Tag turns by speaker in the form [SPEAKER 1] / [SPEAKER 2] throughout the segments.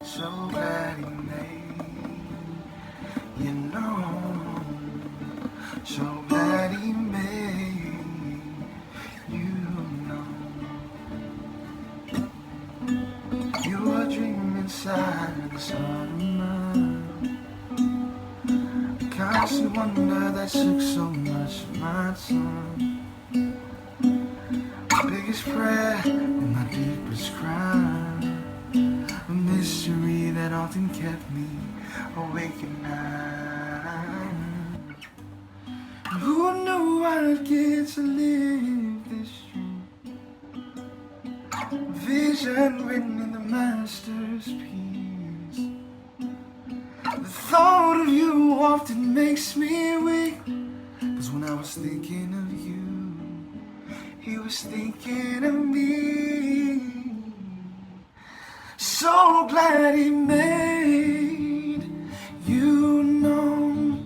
[SPEAKER 1] So glad he made you know. So glad he made you know. You are dreaming inside the summer. Constant wonder that took so much of my time. My biggest prayer and my deepest cry. A mystery that often kept me awake at night. Who knew I'd get to live this dream? Vision written in the master's piece. The thought of you often makes me weak. 'Cause when I was thinking of you, he was thinking of me. So glad he made you know.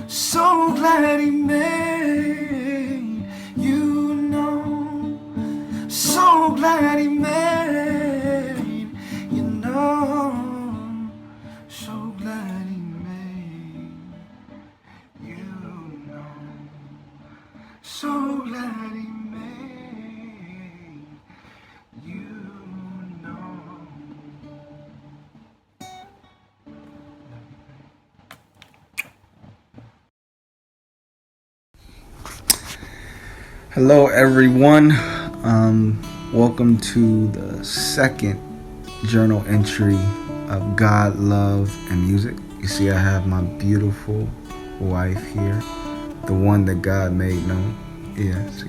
[SPEAKER 1] So glad he made you know. So glad he made you know. So glad he made you know. So glad he made you know. Hello, everyone. Welcome to the second journal entry of God, Love, and Music. You see, I have my beautiful wife here, the one that God made known. Yes.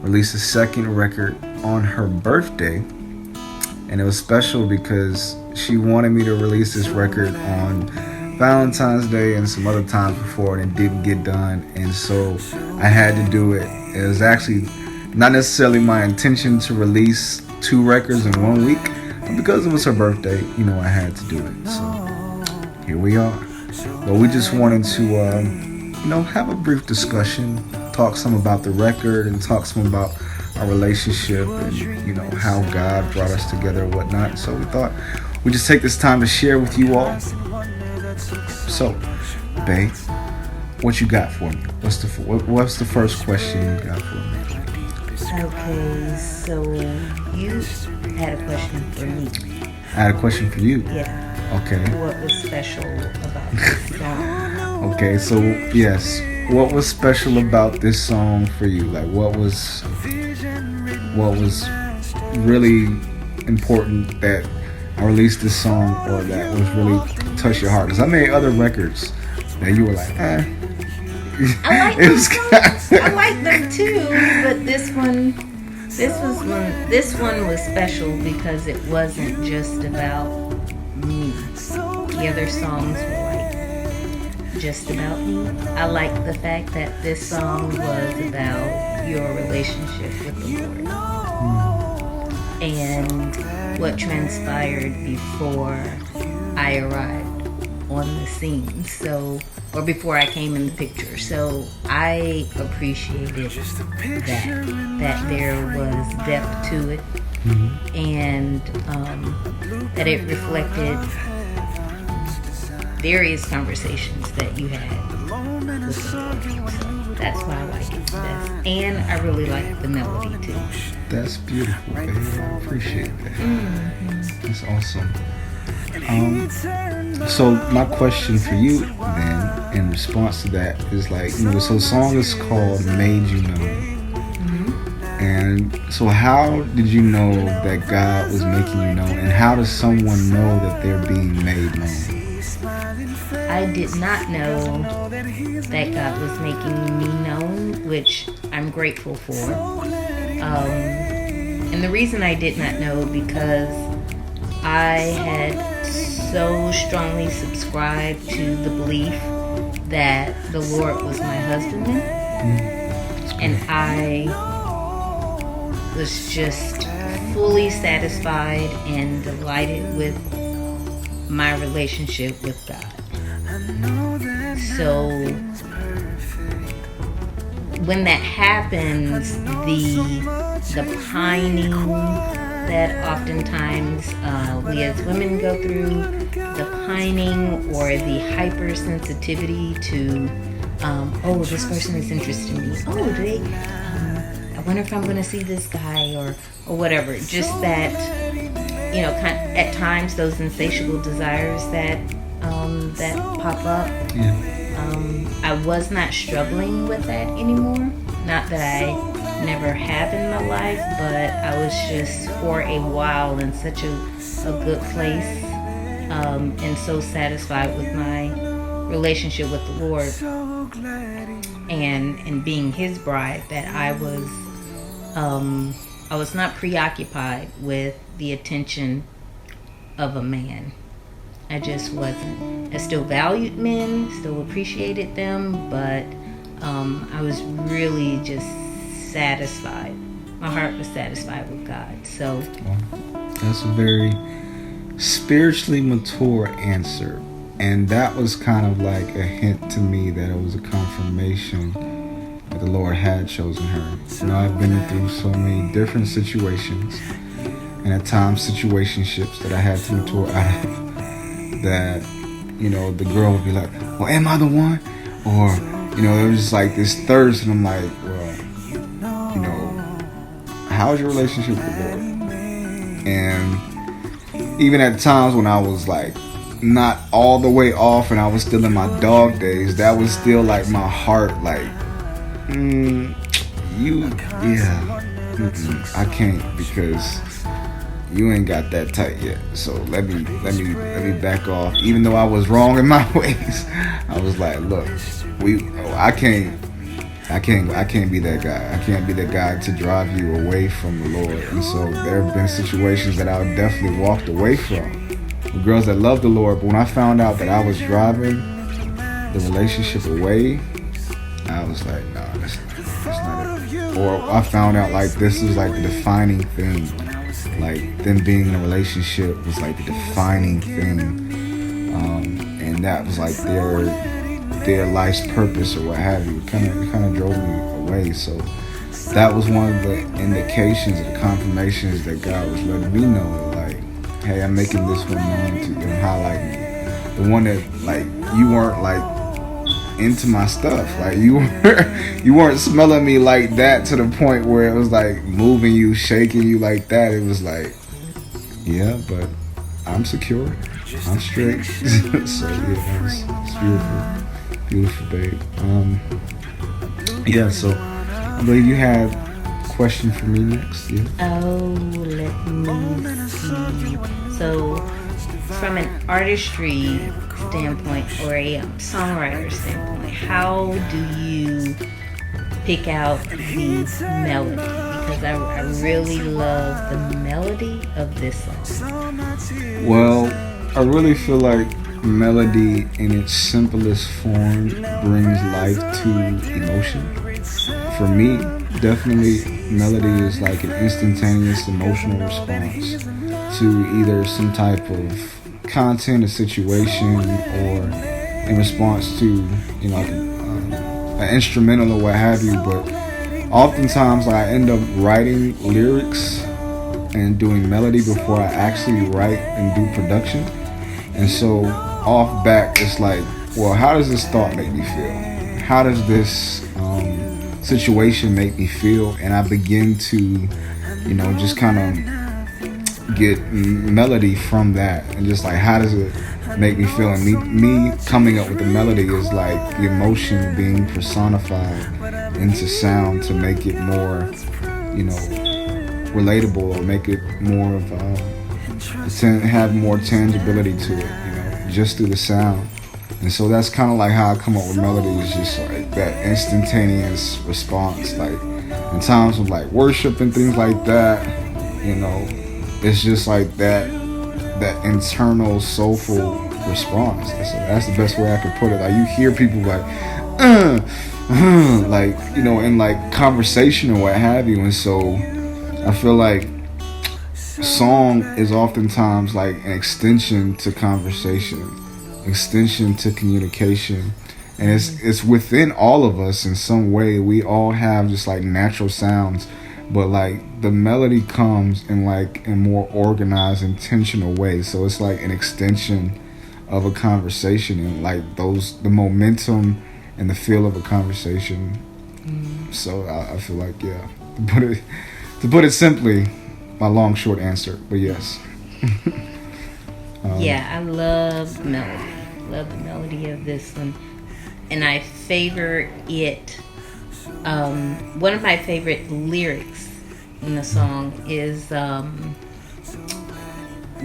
[SPEAKER 1] Released a second record on her birthday, and it was special because she wanted me to release this record on Valentine's Day and some other times before, and it didn't get done, and so I had to do it. It was actually not necessarily my intention to release 2 records in 1 week, but because it was her birthday, I had to do it. So here we are. But we just wanted to, have a brief discussion, talk some about the record, and talk some about our relationship and, how God brought us together and whatnot. So we thought we'd just take this time to share with you all. So, babe, what you got for me? What's the first question you got for me?
[SPEAKER 2] Okay, so you had a question for me.
[SPEAKER 1] I had a question for you.
[SPEAKER 2] Yeah.
[SPEAKER 1] Okay.
[SPEAKER 2] What was special about this song?
[SPEAKER 1] Okay, so yes, what was special about this song for you? Like, what was really important that I released this song, or that was really touched your heart? Because I made other records that you were like,
[SPEAKER 2] I like them too, but this one was special because it wasn't just about me. The other songs were like just about me. I like the fact that this song was about your relationship with the Lord and what transpired before I arrived on the scene. Or before I came in the picture. So I appreciated that there was depth to it, and that it reflected various conversations that you had with the Lord. So that's why I like it the best. And I really like the melody too.
[SPEAKER 1] That's beautiful, baby. I appreciate that. That's awesome. So my question for you then, in response to that, is like, so the song is called "Made You Know," and so how did you know that God was making you known, and how does someone know that they're being made known?
[SPEAKER 2] I did not know that God was making me known, which I'm grateful for. And the reason I did not know, because I had so strongly subscribed to the belief that the Lord was my husbandman, and I was just fully satisfied and delighted with my relationship with God. So when that happens, the pining, that oftentimes we as women go through, the pining or the hypersensitivity to, oh, this person is interested in me. Oh, do they? I wonder if I'm going to see this guy or whatever. Just that, at times those insatiable desires that pop up.
[SPEAKER 1] Yeah.
[SPEAKER 2] I was not struggling with that anymore. Not that I never have in my life, but I was just for a while in such a good place, and so satisfied with my relationship with the Lord and being His bride that I was not preoccupied with the attention of a man. I just wasn't. I still valued men, still appreciated them, but I was really just satisfied. My heart was satisfied with God. So
[SPEAKER 1] that's a very spiritually mature answer. And that was kind of like a hint to me that it was a confirmation that the Lord had chosen her. I've been through so many different situations, and at times situationships that I had to mature out of, that, the girl would be like, well, am I the one? Or, it was just like this thirst, and I'm like, well, how's your relationship with the Lord? And even at times when I was like not all the way off and I was still in my dog days, that was still like my heart, like, I can't, because you ain't got that tight yet. So let me back off. Even though I was wrong in my ways, I was like, look, I can't be that guy. I can't be that guy to drive you away from the Lord. And so there have been situations that I definitely walked away from, the girls that love the Lord. But when I found out that I was driving the relationship away, I was like, nah, that's not it. Or I found out like this is like the defining thing. Like them being in a relationship was like the defining thing, and that was like their life's purpose or what have you. It kind of drove me away. So that was one of the indications, the confirmations that God was letting me know, like, hey, I'm making this one known to you, I'm highlighting the one that, like, you weren't like into my stuff, like you weren't smelling me like that to the point where it was like moving you, shaking you like that. It was like, yeah, but I'm secure, I'm straight. So yeah, it's beautiful, babe. Yeah, so I believe you had a question for me next. Yeah.
[SPEAKER 2] Oh, let me see. So from an artistry standpoint or a songwriter standpoint, how do you pick out the melody? Because I really love the melody of this song.
[SPEAKER 1] Well, I really feel like melody in its simplest form brings life to emotion. For me, definitely melody is like an instantaneous emotional response to either some type of content, a situation, or in response to an instrumental or what have you. But oftentimes I end up writing lyrics and doing melody before I actually write and do production. And so off back, it's like, well, how does this thought make me feel? How does this situation make me feel? And I begin to just kind of get melody from that, and just like, how does it make me feel? And me coming up with the melody is like the emotion being personified into sound to make it more relatable, or make it more of have more tangibility to it, just through the sound. And so that's kind of like how I come up with melody, is just like that instantaneous response. Like in times of like worship and things like that, it's just like that internal soulful response. That's the best way I could put it. Like you hear people like, like, in like conversation or what have you. And so I feel like song is oftentimes like an extension to conversation, extension to communication. And it's within all of us in some way. We all have just like natural sounds but like the melody comes in like in more organized, intentional ways. So it's like an extension of a conversation, and like the momentum and the feel of a conversation. So I feel like, yeah, to put it simply, my long short answer, but yes.
[SPEAKER 2] Yeah, I love the melody. Love the melody of this one, and I favor it. One of my favorite lyrics in the song is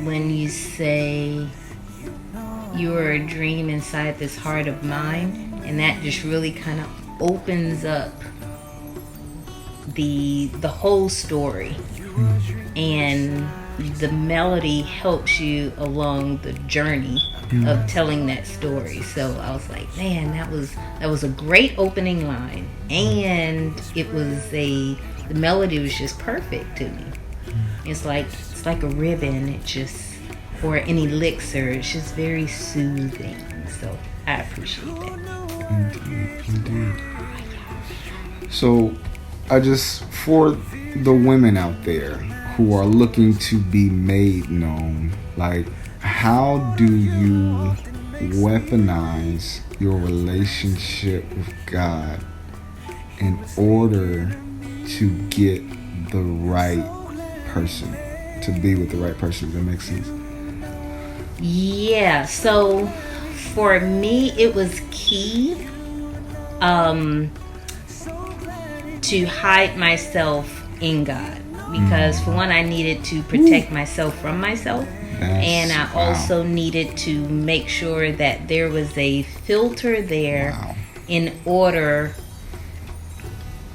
[SPEAKER 2] when you say, "You are a dream inside this heart of mine," and that just really kind of opens up the whole story, and the melody helps you along the journey of telling that story. So I was like, man, that was a great opening line, and the melody was just perfect to me. It's like a ribbon. It just, or an elixir. It's just very soothing. So I appreciate that.
[SPEAKER 1] Indeed. So for the women out there who are looking to be made known, like, how do you weaponize your relationship with God in order to get the right person, to be with the right person? Does that make sense?
[SPEAKER 2] Yeah, so for me it was key to hide myself in God, because for one, I needed to protect myself from myself, and I also needed to make sure that there was a filter there in order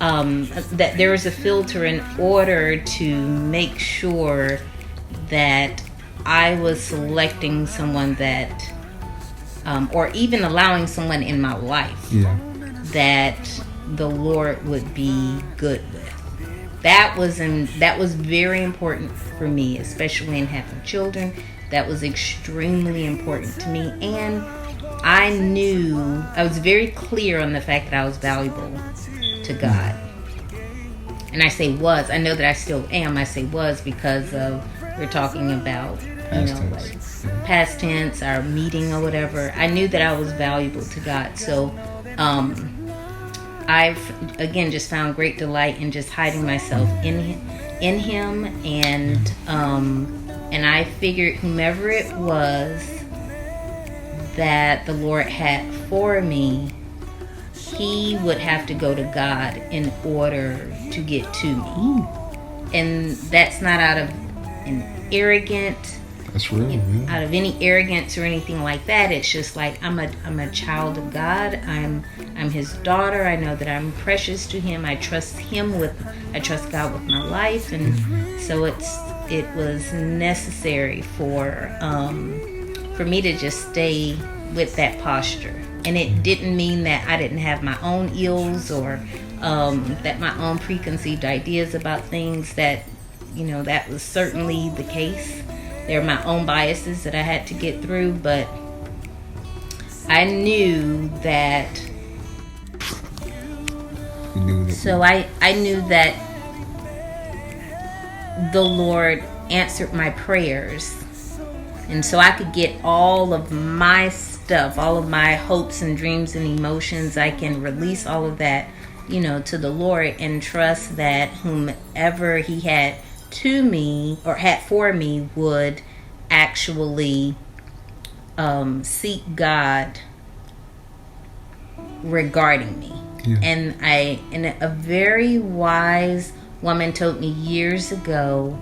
[SPEAKER 2] that there was a filter in order to make sure that I was selecting someone that or even allowing someone in my life that the Lord would be good with. That was very important for me, especially in having children. That was extremely important to me, and I was very clear on the fact that I was valuable to God. And I say was, I know that I still am. I say was because we're talking about like past tense, our meeting or whatever. I knew that I was valuable to God, so I've again just found great delight in just hiding myself in Him, and I figured whomever it was that the Lord had for me, He would have to go to God in order to get to me. And that's not out of an arrogant.
[SPEAKER 1] That's real, man.
[SPEAKER 2] Out of any arrogance or anything like that. It's just like I'm a child of God. I'm His daughter. I know that I'm precious to Him. I trust God with my life, and so it was necessary for me to just stay with that posture. And it didn't mean that I didn't have my own ills or that my own preconceived ideas about things. That that was certainly the case. There are my own biases that I had to get through, but I knew that. So I knew that the Lord answered my prayers, and so I could get all of my stuff, all of my hopes and dreams and emotions. I can release all of that, to the Lord, and trust that whomever He had to me or had for me would actually seek God regarding me. And a very wise woman told me years ago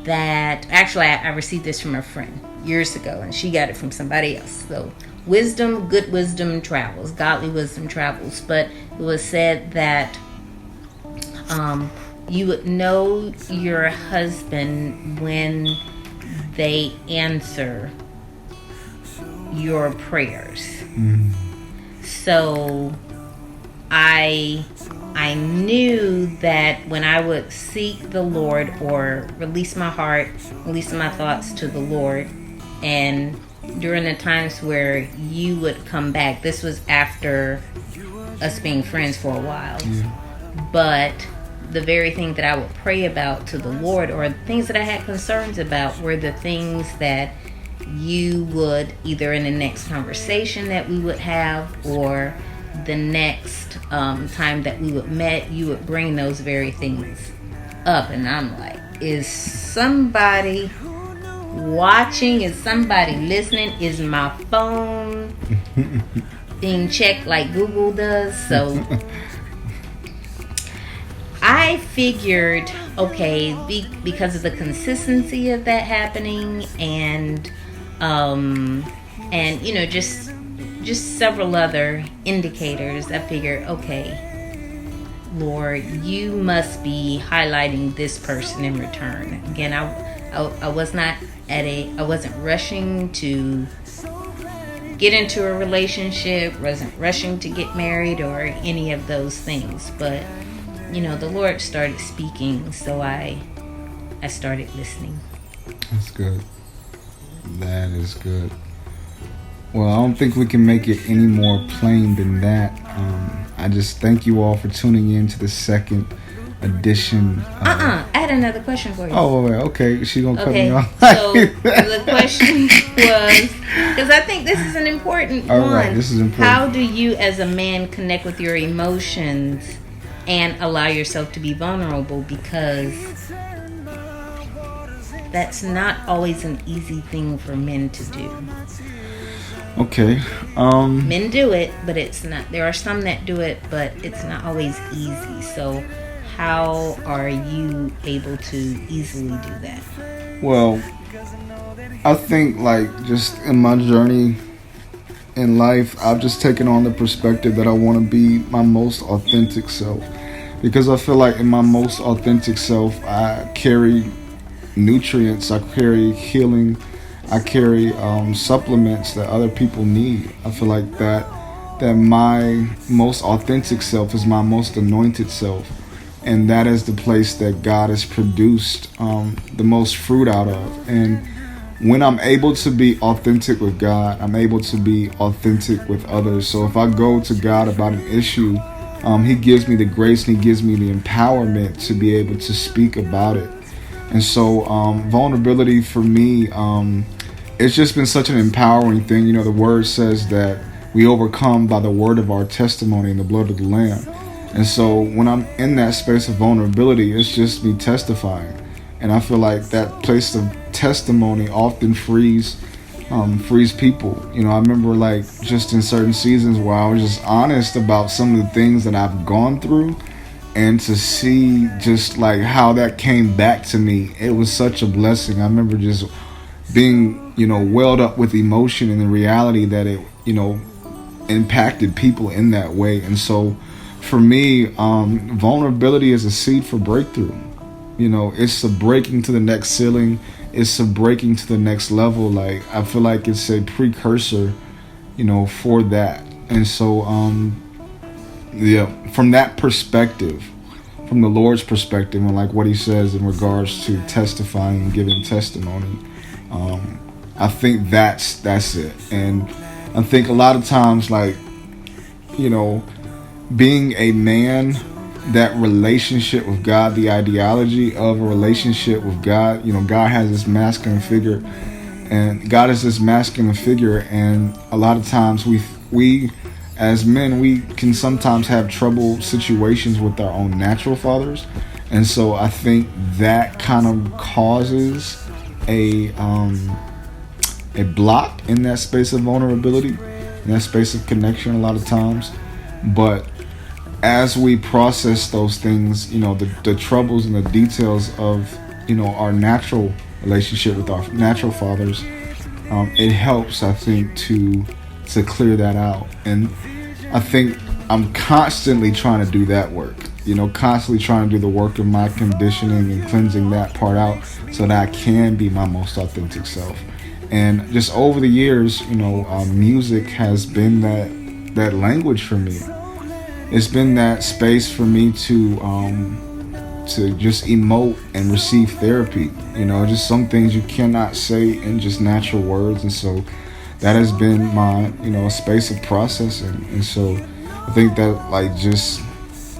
[SPEAKER 2] that actually I received this from a friend years ago, and she got it from somebody else. So good wisdom travels, godly wisdom travels. But it was said that you would know your husband when they answer your prayers. So I knew that when I would seek the Lord or release my heart, release my thoughts to the Lord, and during the times where you would come back, this was after us being friends for a while. but the very thing that I would pray about to the Lord, or the things that I had concerns about, were the things that you would, either in the next conversation that we would have, or the next time that we would met, you would bring those very things up. And I'm like, is somebody watching? Is somebody listening? Is my phone being checked like Google does? So I figured, okay, because of the consistency of that happening, and you know, just several other indicators, I figured, okay, Lord, you must be highlighting this person in return. Again, I wasn't rushing to get into a relationship, wasn't rushing to get married or any of those things, but you know, the Lord started speaking, so I started listening.
[SPEAKER 1] That's good. That is good. Well, I don't think we can make it any more plain than that. I just thank you all for tuning in to the second edition.
[SPEAKER 2] I had another question for you.
[SPEAKER 1] Oh, wait, okay. She's going to cut me off.
[SPEAKER 2] So the question was, because I think this is an important one.
[SPEAKER 1] All right, this is important.
[SPEAKER 2] How do you as a man connect with your emotions and allow yourself to be vulnerable? Because that's not always an easy thing for men to do.
[SPEAKER 1] Okay.
[SPEAKER 2] Men do it, but it's not. There are some that do it, but it's not always easy. So how are you able to easily do that?
[SPEAKER 1] Well, I think like just in my journey in life, I've just taken on the perspective that I want to be my most authentic self, because I feel like in my most authentic self, I carry nutrients, I carry healing, I carry supplements that other people need. I feel like that my most authentic self is my most anointed self, and that is the place that God has produced the most fruit out of. And when I'm able to be authentic with God, I'm able to be authentic with others. So if I go to God about an issue, He gives me the grace and He gives me the empowerment to be able to speak about it. And so vulnerability for me, it's just been such an empowering thing. You know, the word says that we overcome by the word of our testimony and the blood of the Lamb. And so when I'm in that space of vulnerability, it's just me testifying. And I feel like that place of testimony often frees people. You know, I remember like just in certain seasons where I was just honest about some of the things that I've gone through, and to see just like how that came back to me, it was such a blessing. I remember just being, you know, welled up with emotion and the reality that it, you know, impacted people in that way. And so for me, vulnerability is a seed for breakthrough. You know, it's a breaking to the next ceiling. It's a breaking to the next level. Like, I feel like it's a precursor, you know, for that. And so, from that perspective, from the Lord's perspective, and like what He says in regards to testifying and giving testimony, I think that's it. And I think a lot of times, like, you know, being a man, that relationship with God, the ideology of a relationship with God, you know, God has this masculine figure, and God is this masculine figure, and a lot of times we as men, we can sometimes have trouble situations with our own natural fathers. And so I think that kind of causes a block in that space of vulnerability, in that space of connection a lot of times. But as we process those things, you know, the troubles and the details of, you know, our natural relationship with our natural fathers, it helps, I think, to clear that out. And I think I'm constantly trying to do that work, you know, constantly trying to do the work of my conditioning and cleansing that part out so that I can be my most authentic self. And just over the years, you know, music has been that language for me. It's been that space for me to just emote and receive therapy. You know, just some things you cannot say in just natural words. And so that has been my, you know, space of processing. And so I think that, like, just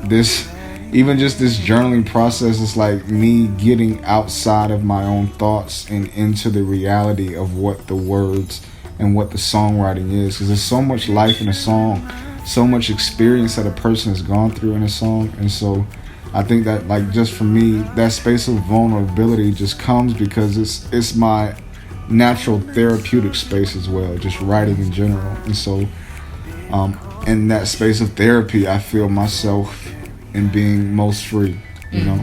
[SPEAKER 1] this even just this journaling process is like me getting outside of my own thoughts and into the reality of what the words and what the songwriting is, because there's so much life in a song, so much experience that a person has gone through in a song. And so I think that, like, just for me, that space of vulnerability just comes because it's my natural therapeutic space as well, just writing in general. And so in that space of therapy, I feel myself in being most free, you know.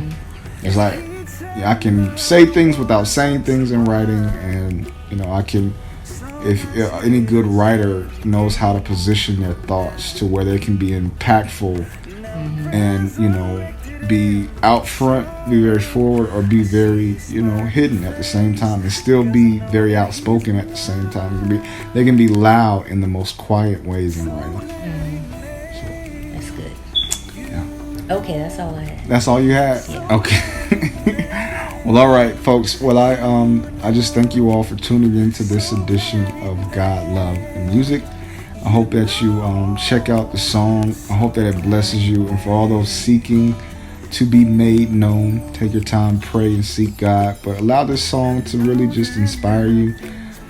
[SPEAKER 1] It's like, yeah, I can say things without saying things in writing, and you know, I can, if any good writer knows how to position their thoughts to where they can be impactful and, you know, be out front, be very forward, or be very, you know, hidden at the same time, and still be very outspoken at the same time. They can be loud in the most quiet ways in writing.
[SPEAKER 2] That's good.
[SPEAKER 1] Yeah.
[SPEAKER 2] Okay, that's all I had.
[SPEAKER 1] That's all you had?
[SPEAKER 2] Yeah.
[SPEAKER 1] Okay. Well, all right, folks. Well, I just thank you all for tuning in to this edition of God, Love, and Music. I hope that you check out the song. I hope that it blesses you. And for all those seeking to be made known, take your time, pray, and seek God. But allow this song to really just inspire you,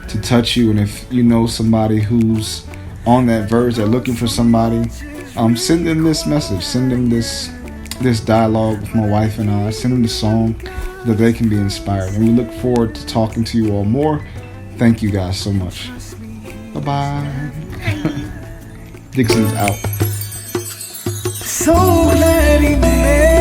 [SPEAKER 1] to touch you. And if you know somebody who's on that verge, they're looking for somebody, send them this message. Send them this dialogue with my wife and I. Send them the song so that they can be inspired. And we look forward to talking to you all more. Thank you guys so much. Bye-bye. Dixon's out.
[SPEAKER 3] So glad he made